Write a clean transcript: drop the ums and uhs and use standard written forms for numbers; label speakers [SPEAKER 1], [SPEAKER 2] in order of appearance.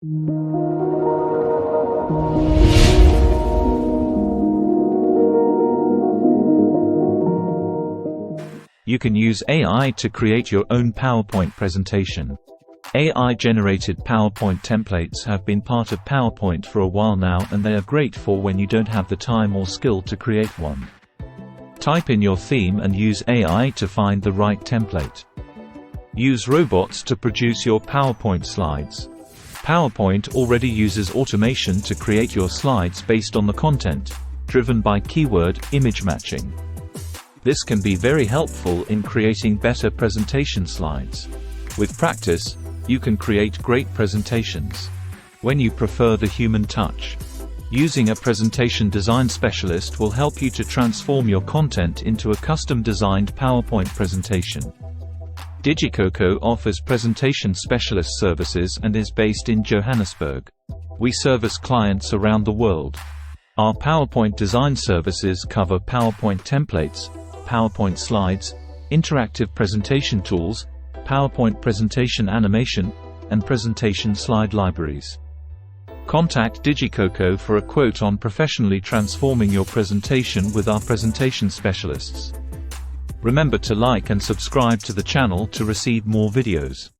[SPEAKER 1] You can use AI to create your own PowerPoint presentation. AI-generated PowerPoint templates have been part of PowerPoint for a while now, and they are great for when you don't have the time or skill to create one. Type in your theme and use AI to find the right template. Use robots to produce your PowerPoint slides. PowerPoint already uses automation to create your slides based on the content, driven by keyword image matching. This can be very helpful in creating better presentation slides. With practice, you can create great presentations. When you prefer the human touch, using a presentation design specialist will help you to transform your content into a custom-designed PowerPoint presentation. DigiCoco offers presentation specialist services and is based in Johannesburg. We service clients around the world. Our PowerPoint design services cover PowerPoint templates, PowerPoint slides, interactive presentation tools, PowerPoint presentation animation, and presentation slide libraries. Contact DigiCoco for a quote on professionally transforming your presentation with our presentation specialists. Remember to like and subscribe to the channel to receive more videos.